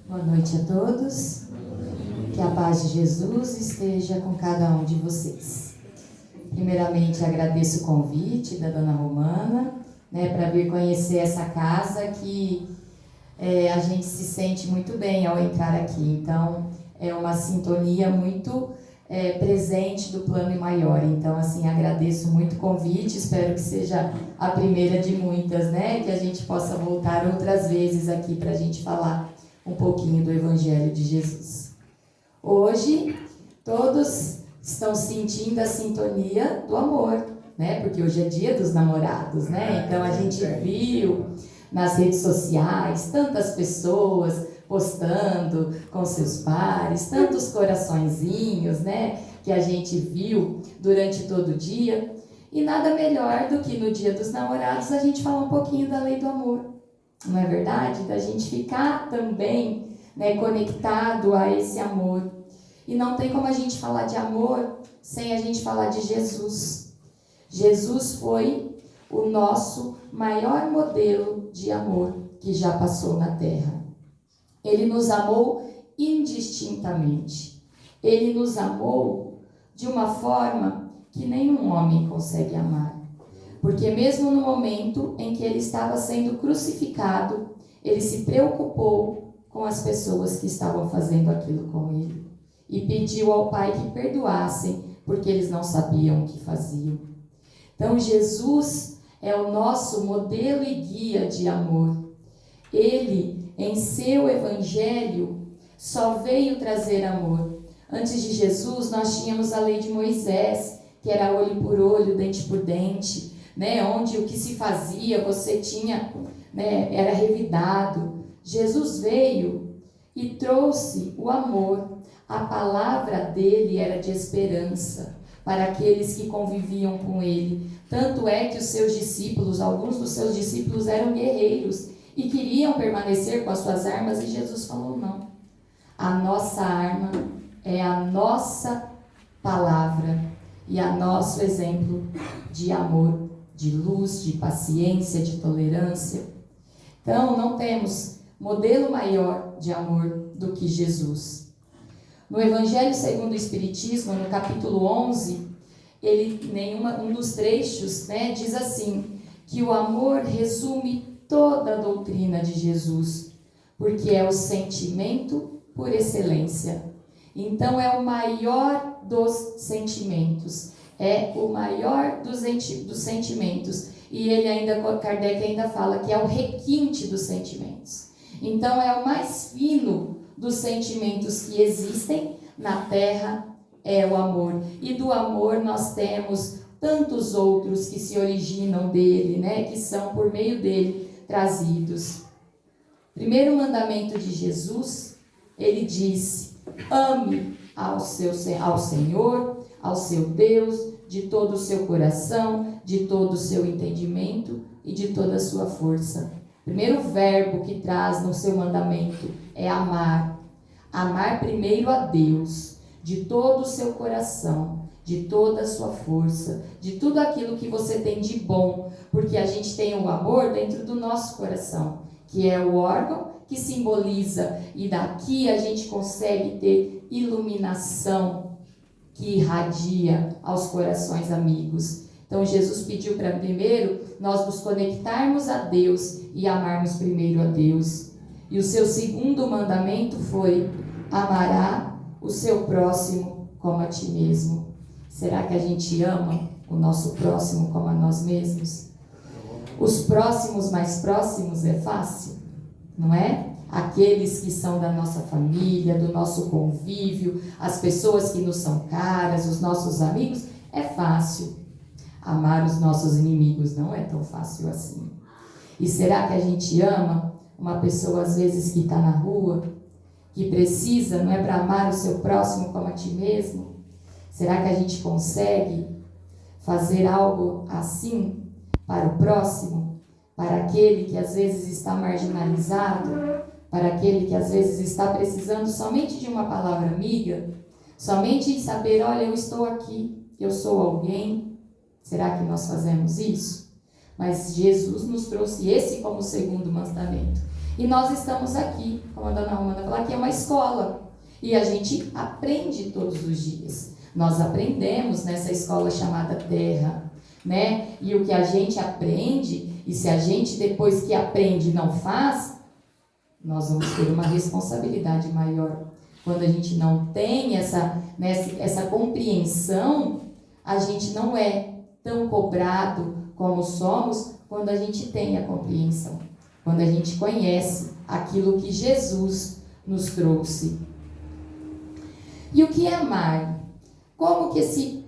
Boa noite a todos. Que a paz de Jesus esteja com cada um de vocês. Primeiramente, agradeço o convite da Dona Romana, para vir conhecer essa casa que a gente se sente muito bem ao entrar aqui. Então, é uma sintonia muito presente do plano maior. Então, assim, agradeço muito o convite. Espero que seja a primeira de muitas, que a gente possa voltar outras vezes aqui para a gente falar um pouquinho do Evangelho de Jesus. Hoje, todos estão sentindo a sintonia do amor, porque hoje é dia dos namorados, Então, a gente viu nas redes sociais tantas pessoas postando com seus pares, tantos coraçõezinhos, que a gente viu durante todo o dia. E nada melhor do que no dia dos namorados a gente falar um pouquinho da lei do amor. Não é verdade? Da gente ficar também conectado a esse amor. E não tem como a gente falar de amor sem a gente falar de Jesus. Jesus foi o nosso maior modelo de amor que já passou na Terra. Ele nos amou indistintamente. Ele nos amou de uma forma que nenhum homem consegue amar. Porque mesmo no momento em que ele estava sendo crucificado, ele se preocupou com as pessoas que estavam fazendo aquilo com ele. E pediu ao Pai que perdoassem, porque eles não sabiam o que faziam. Então, Jesus é o nosso modelo e guia de amor. Ele, em seu Evangelho, só veio trazer amor. Antes de Jesus, nós tínhamos a lei de Moisés, que era olho por olho, dente por dente, onde o que se fazia, você tinha, era revidado. Jesus veio e trouxe o amor. A palavra dele era de esperança para aqueles que conviviam com ele. Tanto é que os seus discípulos, alguns dos seus discípulos eram guerreiros e queriam permanecer com as suas armas, e Jesus falou: não. A nossa arma é a nossa palavra e a nosso exemplo de amor, de luz, de paciência, de tolerância. Então, não temos modelo maior de amor do que Jesus. No Evangelho segundo o Espiritismo, no capítulo 11, um dos trechos diz assim, que o amor resume toda a doutrina de Jesus, porque é o sentimento por excelência. Então, é o maior dos sentimentos, é o maior dos sentimentos. E Kardec ainda fala que é o requinte dos sentimentos. Então, é o mais fino dos sentimentos que existem na Terra, é o amor. E do amor nós temos tantos outros que se originam dele, que são por meio dele trazidos. Primeiro mandamento de Jesus, ele disse: ame ao Senhor, ao seu Deus, de todo o seu coração, de todo o seu entendimento e de toda a sua força. Primeiro verbo que traz no seu mandamento é amar. Amar primeiro a Deus, de todo o seu coração, de toda a sua força, de tudo aquilo que você tem de bom, porque a gente tem o amor dentro do nosso coração, que é o órgão que simboliza, e daqui a gente consegue ter iluminação que irradia aos corações amigos. Então, Jesus pediu para primeiro nós nos conectarmos a Deus e amarmos primeiro a Deus. E o seu segundo mandamento foi: amará o seu próximo como a ti mesmo. Será que a gente ama o nosso próximo como a nós mesmos? Os próximos mais próximos é fácil, não é? Aqueles que são da nossa família, do nosso convívio, as pessoas que nos são caras, os nossos amigos, é fácil. Amar os nossos inimigos não é tão fácil assim. E será que a gente ama uma pessoa, às vezes, que está na rua, que precisa, não é, para amar o seu próximo como a ti mesmo? Será que a gente consegue fazer algo assim para o próximo? Para aquele que às vezes está marginalizado? Para aquele que às vezes está precisando somente de uma palavra amiga? Somente de saber: olha, eu estou aqui, eu sou alguém. Será que nós fazemos isso? Mas Jesus nos trouxe esse como segundo mandamento. E nós estamos aqui, como a dona Romana falou, aqui é uma escola. E a gente aprende todos os dias. Nós aprendemos nessa escola chamada Terra, né? E o que a gente aprende, e se a gente depois que aprende não faz, nós vamos ter uma responsabilidade maior. Quando a gente não tem essa compreensão, a gente não é tão cobrado como somos quando a gente tem a compreensão. Quando a gente conhece aquilo que Jesus nos trouxe. E o que é amar? Como que esse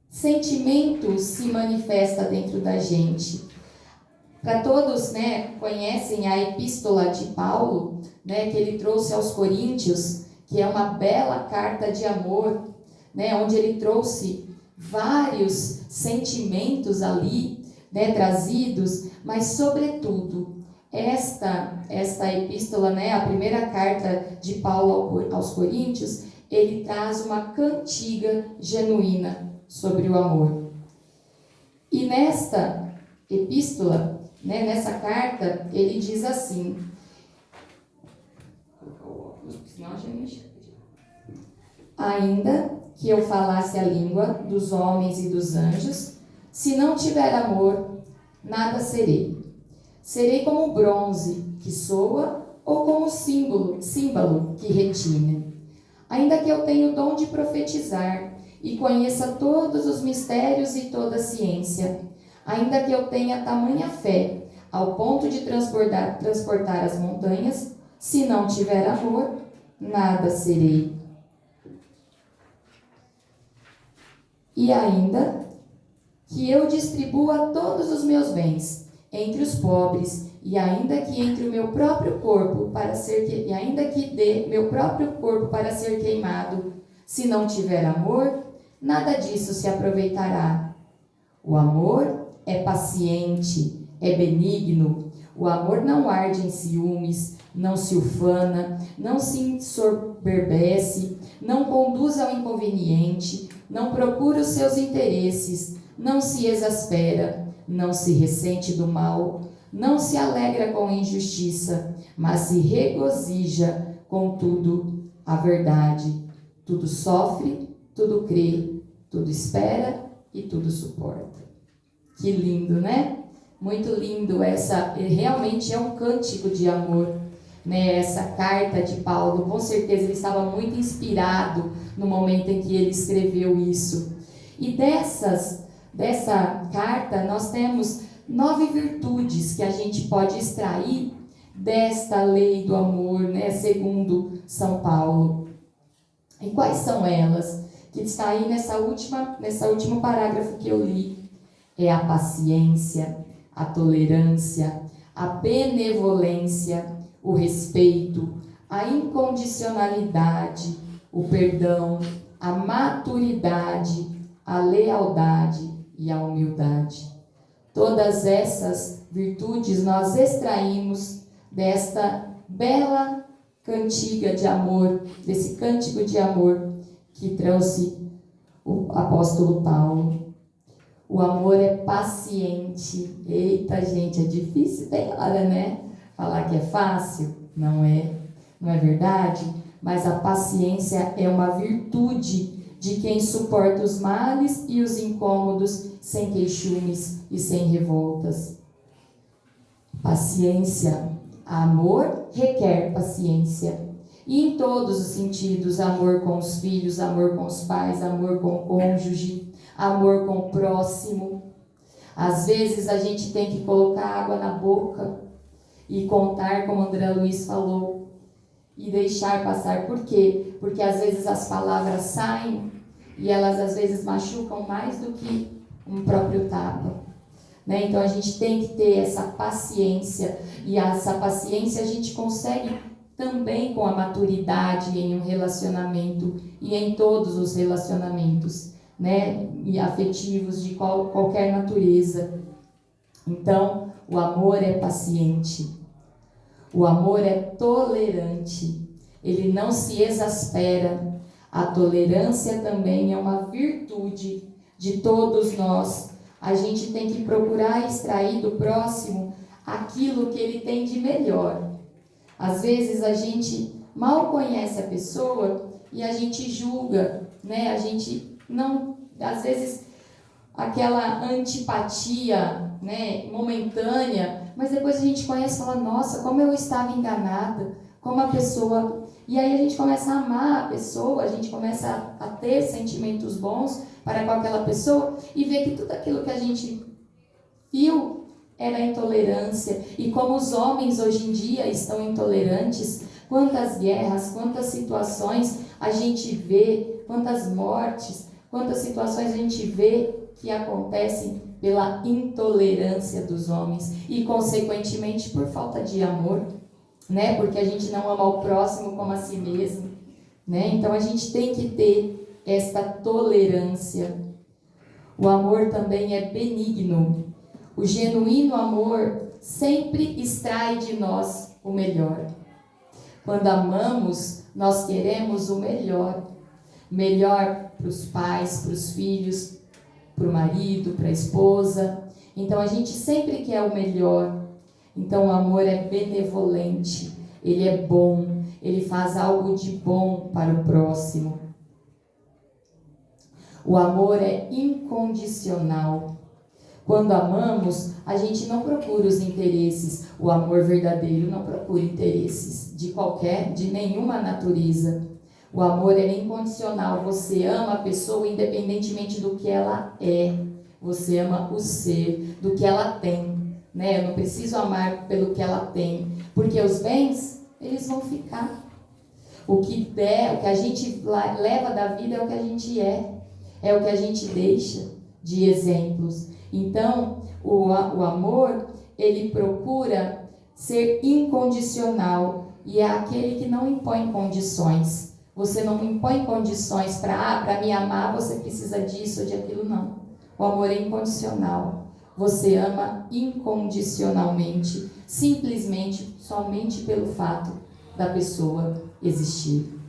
sentimento se manifesta dentro da gente? Para todos, né, conhecem a epístola de Paulo, né, que ele trouxe aos Coríntios, que é uma bela carta de amor, né, onde ele trouxe vários sentimentos ali, né, trazidos, mas sobretudo esta epístola, né, a primeira carta de Paulo aos Coríntios, ele traz uma cantiga genuína sobre o amor. E nesta epístola, né, nessa carta, ele diz assim: ainda que eu falasse a língua dos homens e dos anjos, se não tiver amor, nada serei. Serei como bronze que soa ou como símbolo que retine. Ainda que eu tenha o dom de profetizar e conheça todos os mistérios e toda a ciência, ainda que eu tenha tamanha fé ao ponto de transportar as montanhas, se não tiver amor, nada serei. E ainda que eu distribua todos os meus bens entre os pobres, e ainda que entre o meu próprio corpo e ainda que dê meu próprio corpo para ser queimado, se não tiver amor, nada disso se aproveitará. O amor é paciente, é benigno. O amor não arde em ciúmes, não se ufana, não se ensoberbece, não conduz ao inconveniente, não procura os seus interesses, não se exaspera, não se ressente do mal, não se alegra com a injustiça, mas se regozija com tudo a verdade. Tudo sofre, tudo crê, tudo espera e tudo suporta. Que lindo, né? Muito lindo, realmente é um cântico de amor, né? Essa carta de Paulo, com certeza ele estava muito inspirado no momento em que ele escreveu isso. E dessa carta nós temos 9 virtudes que a gente pode extrair desta lei do amor, né? Segundo São Paulo. E quais são elas? Que está aí nessa último parágrafo que eu li. É a paciência, a tolerância, a benevolência, o respeito, a incondicionalidade, o perdão, a maturidade, a lealdade e a humildade. Todas essas virtudes nós extraímos desta bela cantiga de amor, desse cântico de amor que trouxe o apóstolo Paulo. O amor é paciente. Eita, gente, é difícil, tem hora, né? Falar que é fácil, não é verdade? Mas a paciência é uma virtude de quem suporta os males e os incômodos sem queixumes e sem revoltas. Paciência, amor requer paciência. E em todos os sentidos, amor com os filhos, amor com os pais, amor com o cônjuge, amor com o próximo. Às vezes a gente tem que colocar água na boca e contar, como André Luiz falou, e deixar passar. Por quê? Porque às vezes as palavras saem e elas às vezes machucam mais do que um próprio tapa, né? Então a gente tem que ter essa paciência, e essa paciência a gente consegue também com a maturidade em um relacionamento e em todos os relacionamentos, né? E afetivos de qualquer natureza. Então, o amor é paciente, o amor é tolerante, ele não se exaspera. A tolerância também é uma virtude de todos nós. A gente tem que procurar extrair do próximo aquilo que ele tem de melhor. Às vezes a gente mal conhece a pessoa e a gente julga, né? A gente não, às vezes, aquela antipatia, né, momentânea, mas depois a gente conhece e fala, nossa, como eu estava enganada, como a pessoa... E aí a gente começa a amar a pessoa, a gente começa a ter sentimentos bons para com aquela pessoa e ver que tudo aquilo que a gente viu era intolerância. E como os homens hoje em dia estão intolerantes, quantas guerras, quantas situações a gente vê, quantas mortes, quantas situações a gente vê que acontecem pela intolerância dos homens e, consequentemente, por falta de amor, né? Porque a gente não ama o próximo como a si mesmo, né? Então, a gente tem que ter esta tolerância. O amor também é benigno. O genuíno amor sempre extrai de nós o melhor. Quando amamos, nós queremos o melhor. Melhor para os pais, para os filhos, para o marido, para a esposa. Então a gente sempre quer o melhor. Então o amor é benevolente, ele é bom, ele faz algo de bom para o próximo. O amor é incondicional. Quando amamos, a gente não procura os interesses. O amor verdadeiro não procura interesses de nenhuma natureza. O amor é incondicional. Você ama a pessoa independentemente do que ela é. Você ama o ser, do que ela tem, né? Eu não preciso amar pelo que ela tem, porque os bens, eles vão ficar. O que a gente leva da vida é o que a gente é o que a gente deixa de exemplos. Então, o amor, ele procura ser incondicional e é aquele que não impõe condições. Você não impõe condições para me amar, você precisa disso ou de aquilo, não. O amor é incondicional. Você ama incondicionalmente, simplesmente, somente pelo fato da pessoa existir.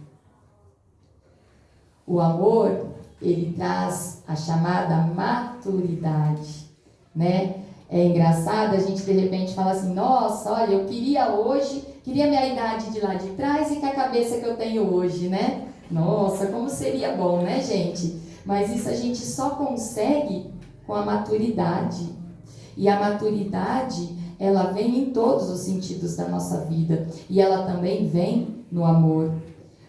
O amor, ele traz a chamada maturidade, né? É engraçado a gente de repente fala assim, nossa, olha, eu queria minha idade de lá de trás e com a cabeça que eu tenho hoje, né? Nossa, como seria bom, né, gente? Mas isso a gente só consegue com a maturidade. E a maturidade, ela vem em todos os sentidos da nossa vida. E ela também vem no amor.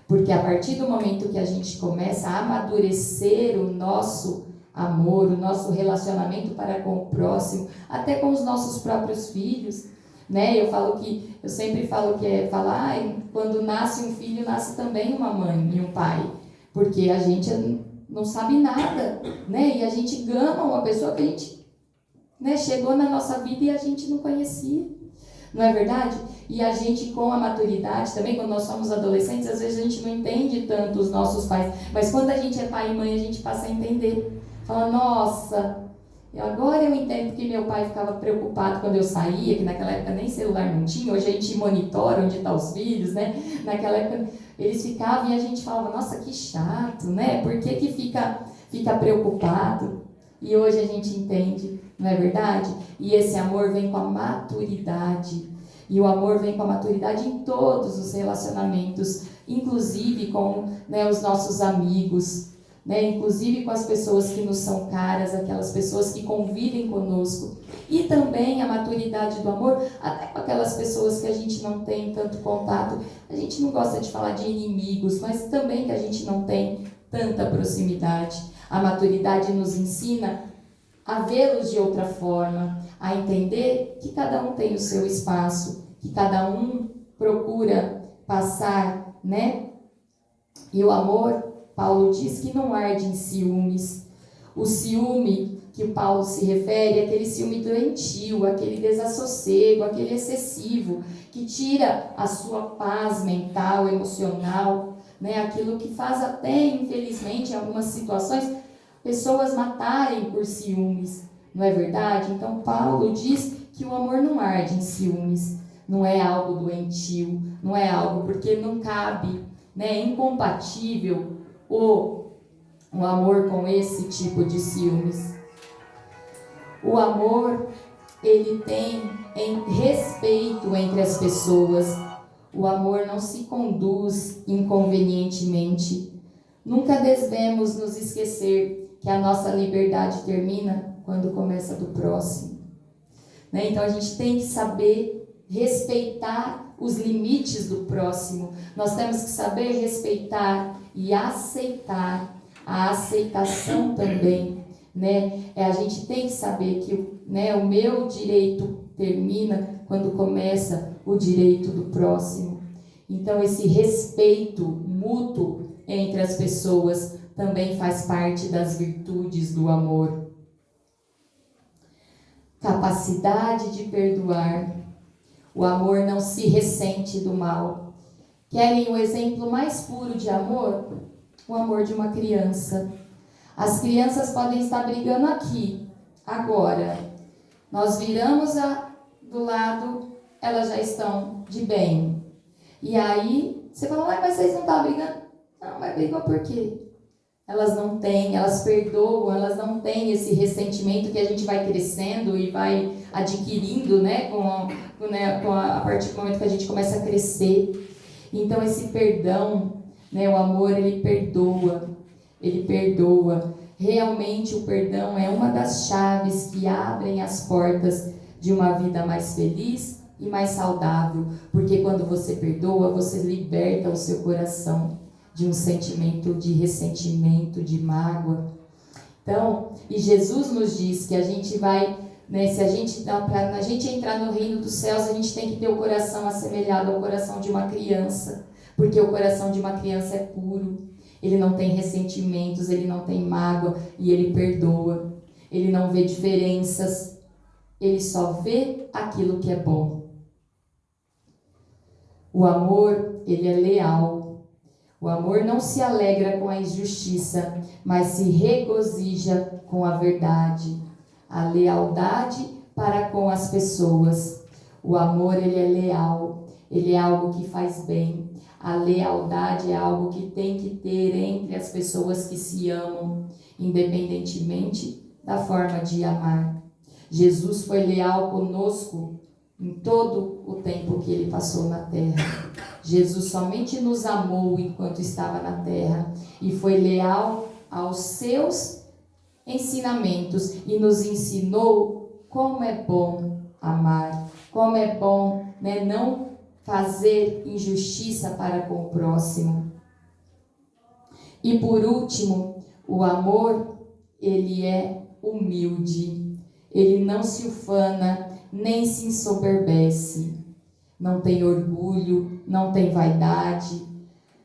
Porque a partir do momento que a gente começa a amadurecer o nosso amor, o nosso relacionamento para com o próximo, até com os nossos próprios filhos, né? Eu sempre falo que quando nasce um filho, nasce também uma mãe e um pai, porque a gente não sabe nada, né? E a gente ama uma pessoa que a gente, né, chegou na nossa vida e a gente não conhecia, não é verdade? E a gente, com a maturidade também, quando nós somos adolescentes, às vezes a gente não entende tanto os nossos pais, mas quando a gente é pai e mãe, a gente passa a entender. Fala, nossa, agora eu entendo que meu pai ficava preocupado quando eu saía, que naquela época nem celular não tinha, hoje a gente monitora onde estão os filhos, né? Naquela época eles ficavam e a gente falava, nossa, que chato, né? Por que fica preocupado? E hoje a gente entende, não é verdade? E esse amor vem com a maturidade. E o amor vem com a maturidade em todos os relacionamentos, inclusive com, né, os nossos amigos, né, inclusive com as pessoas que nos são caras, aquelas pessoas que convivem conosco. E também a maturidade do amor, até com aquelas pessoas que a gente não tem tanto contato. A gente não gosta de falar de inimigos, mas também que a gente não tem tanta proximidade. A maturidade nos ensina a vê-los de outra forma, a entender que cada um tem o seu espaço, que cada um procura passar, né? E o amor, Paulo diz que não arde em ciúmes. O ciúme que o Paulo se refere é aquele ciúme doentio, aquele desassossego, aquele excessivo, que tira a sua paz mental, emocional, né? Aquilo que faz até, infelizmente, em algumas situações, pessoas matarem por ciúmes, não é verdade? Então Paulo diz que o amor não arde em ciúmes, não é algo doentio, não é algo porque não cabe, né? É incompatível o amor com esse tipo de ciúmes. O amor, ele tem respeito entre as pessoas. O amor não se conduz inconvenientemente. Nunca devemos nos esquecer que a nossa liberdade termina quando começa a do próximo. Né? Então a gente tem que saber respeitar os limites do próximo. Nós temos que saber respeitar e aceitar a aceitação também. Né? A gente tem que saber que o meu direito termina quando começa o direito do próximo. Então esse respeito mútuo entre as pessoas também faz parte das virtudes do amor. Capacidade de perdoar. O amor não se ressente do mal. Querem o exemplo mais puro de amor? O amor de uma criança. As crianças podem estar brigando aqui, agora. Nós viramos do lado, elas já estão de bem. E aí, você fala, mas vocês não estão brigando? Não, mas brigou por quê? Elas não têm, elas perdoam, elas não têm esse ressentimento que a gente vai crescendo e vai adquirindo, né, a partir do momento que a gente começa a crescer. Então, esse perdão, né, o amor, ele perdoa. Realmente, o perdão é uma das chaves que abrem as portas de uma vida mais feliz e mais saudável. Porque quando você perdoa, você liberta o seu coração de um sentimento de ressentimento, de mágoa. Então, e Jesus nos diz que a gente vai, né, para a gente entrar no reino dos céus, a gente tem que ter o coração assemelhado ao coração de uma criança, porque o coração de uma criança é puro, ele não tem ressentimentos, ele não tem mágoa e ele perdoa, ele não vê diferenças, ele só vê aquilo que é bom. O amor, ele é leal. O amor não se alegra com a injustiça, mas se regozija com a verdade. A lealdade para com as pessoas. O amor, ele é leal. Ele é algo que faz bem. A lealdade é algo que tem que ter entre as pessoas que se amam, independentemente da forma de amar. Jesus foi leal conosco em todo o tempo que ele passou na terra. Jesus somente nos amou enquanto estava na terra e foi leal aos seus ensinamentos e nos ensinou como é bom amar, como é bom, né, não fazer injustiça para com o próximo. E por último, o amor, ele é humilde, ele não se ufana, nem se ensoberbece, não tem orgulho, não tem vaidade.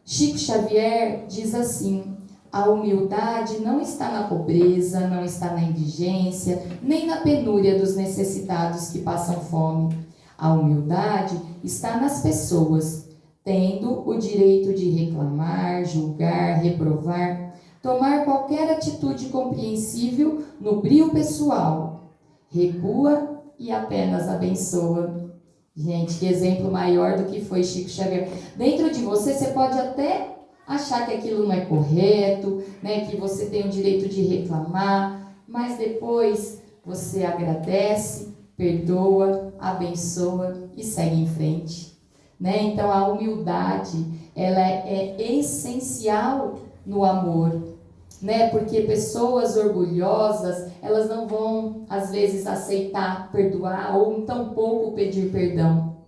Chico Xavier diz assim: a humildade não está na pobreza, não está na indigência, nem na penúria dos necessitados que passam fome. A humildade está nas pessoas, tendo o direito de reclamar, julgar, reprovar, tomar qualquer atitude compreensível no brio pessoal. Recua e apenas abençoa. Gente, que exemplo maior do que foi Chico Xavier. Dentro de você, você pode até achar que aquilo não é correto, né, que você tem o direito de reclamar, mas depois você agradece, perdoa, abençoa e segue em frente. Né? Então, a humildade, ela é essencial no amor. Né? Porque pessoas orgulhosas, elas não vão, às vezes, aceitar perdoar ou tampouco pedir perdão.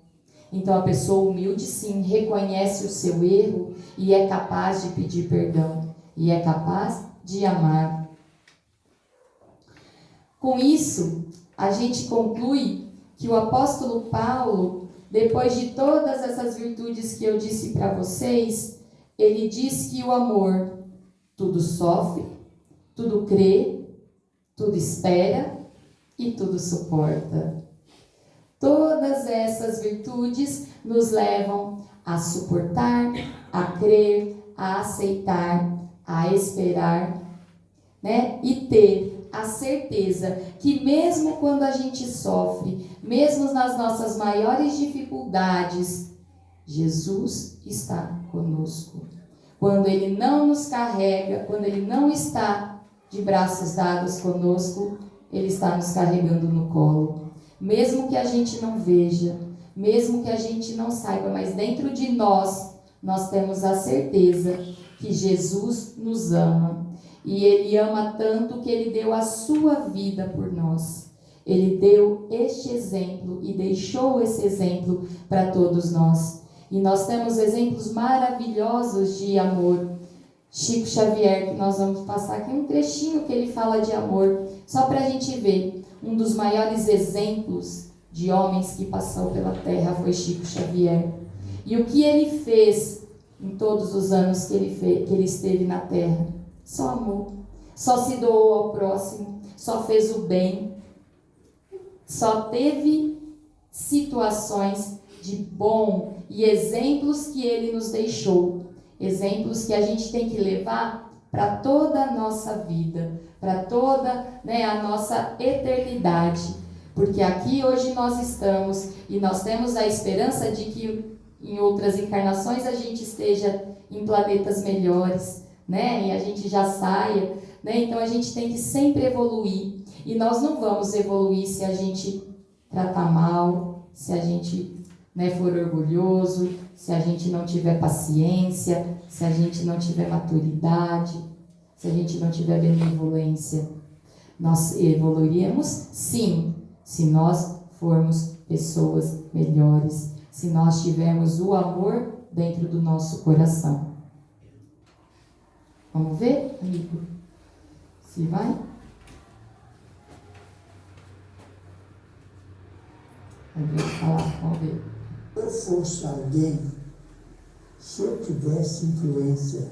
Então, a pessoa humilde, sim, reconhece o seu erro e é capaz de pedir perdão. E é capaz de amar. Com isso, a gente conclui que o apóstolo Paulo, depois de todas essas virtudes que eu disse para vocês, ele diz que o amor tudo sofre, tudo crê, tudo espera e tudo suporta. Todas essas virtudes nos levam a suportar, a crer, a aceitar, a esperar, né? E ter a certeza que mesmo quando a gente sofre, mesmo nas nossas maiores dificuldades, Jesus está conosco. Quando Ele não nos carrega, quando Ele não está de braços dados conosco, Ele está nos carregando no colo. Mesmo que a gente não veja, mesmo que a gente não saiba, mas dentro de nós temos a certeza que Jesus nos ama. E Ele ama tanto que Ele deu a sua vida por nós. Ele deu este exemplo e deixou esse exemplo para todos nós. E nós temos exemplos maravilhosos de amor. Chico Xavier, que nós vamos passar aqui um trechinho que ele fala de amor, só para a gente ver. Um dos maiores exemplos de homens que passou pela terra foi Chico Xavier. E o que ele fez em todos os anos que ele esteve na terra? Só amou, só se doou ao próximo, só fez o bem, só teve situações de bom e exemplos que ele nos deixou. Exemplos que a gente tem que levar para toda a nossa vida, para toda a nossa eternidade. Porque aqui hoje nós estamos e nós temos a esperança de que em outras encarnações a gente esteja em planetas melhores, e a gente já saia. Então a gente tem que sempre evoluir. E nós não vamos evoluir se a gente tratar mal, se a gente for orgulhoso, se a gente não tiver paciência, se a gente não tiver maturidade, se a gente não tiver benevolência. Nós evoluiremos, sim, se nós formos pessoas melhores, se nós tivermos o amor dentro do nosso coração. Vamos ver, amigo? Se vai? Vamos ver. Se eu fosse alguém, se eu tivesse influência,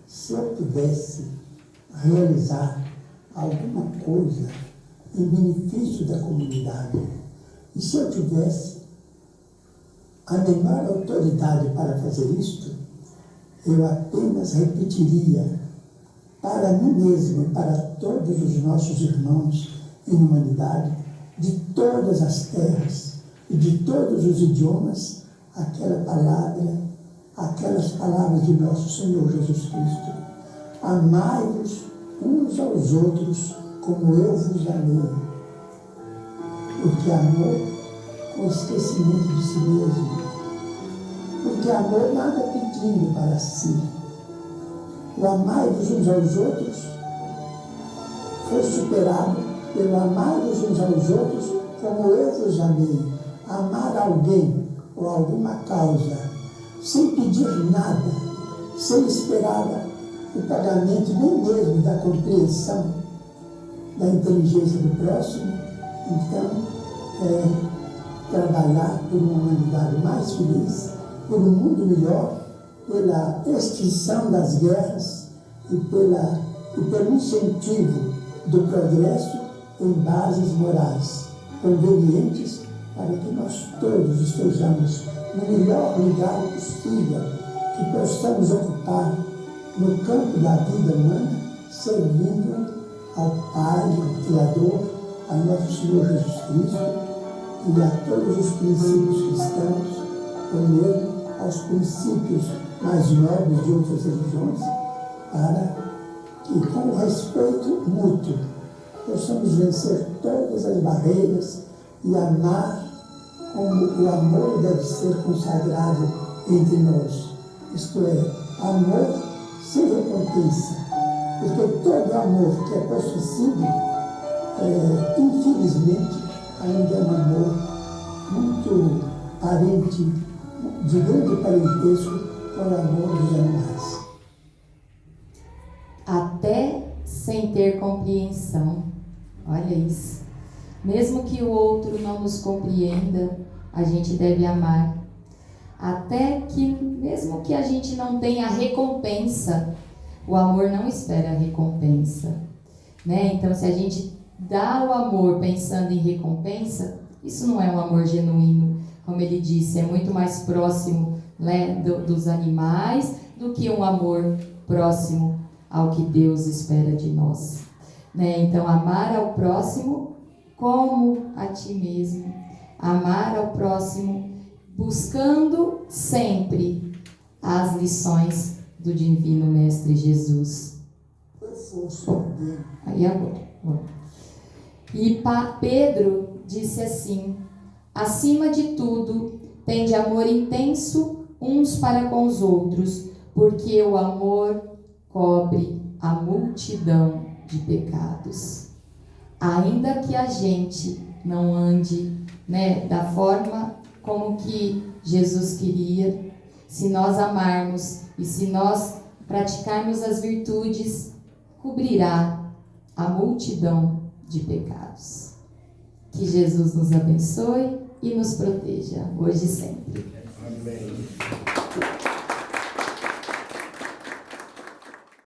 se eu pudesse realizar alguma coisa em benefício da comunidade, e se eu tivesse a menor autoridade para fazer isto, eu apenas repetiria para mim mesmo e para todos os nossos irmãos em humanidade, de todas as terras e de todos os idiomas, aquelas palavras de nosso Senhor Jesus Cristo. Amai-vos uns aos outros como eu vos amei. Porque amor com esquecimento de si mesmo. Porque amor nada pedindo para si. O amai-vos uns aos outros foi superado pelo amai-vos uns aos outros como eu vos amei. Amar alguém ou alguma causa sem pedir nada, sem esperar o pagamento nem mesmo da compreensão da inteligência do próximo, então trabalhar por uma humanidade mais feliz, por um mundo melhor, pela extinção das guerras e pelo incentivo do progresso em bases morais convenientes para que nós todos estejamos no melhor lugar possível, que possamos ocupar no campo da vida humana, servindo ao Pai, ao Criador, a nosso Senhor Jesus Cristo e a todos os princípios cristãos, ou mesmo aos princípios mais nobres de outras religiões, para que, com o respeito mútuo, possamos vencer todas as barreiras e amar como o amor deve ser consagrado entre nós. Isto é, amor sem recompensa. Porque todo amor que é possível, infelizmente, ainda é um amor muito parente, de grande parentesco com o amor dos animais. Até sem ter compreensão. Olha isso. Mesmo que o outro não nos compreenda, a gente deve amar. Até que, mesmo que a gente não tenha recompensa, o amor não espera a recompensa. Então, se a gente dá o amor pensando em recompensa, isso não é um amor genuíno. Como ele disse, é muito mais próximo dos animais do que um amor próximo ao que Deus espera de nós. Então, amar ao próximo como a ti mesmo. Amar ao próximo buscando sempre as lições do Divino Mestre Jesus. E agora? E Pedro disse assim: Acima de tudo, tende amor intenso uns para com os outros, porque o amor cobre a multidão de pecados. Ainda que a gente não ande, da forma como que Jesus queria, se nós amarmos e se nós praticarmos as virtudes, cobrirá a multidão de pecados. Que Jesus nos abençoe e nos proteja, hoje e sempre. Amém.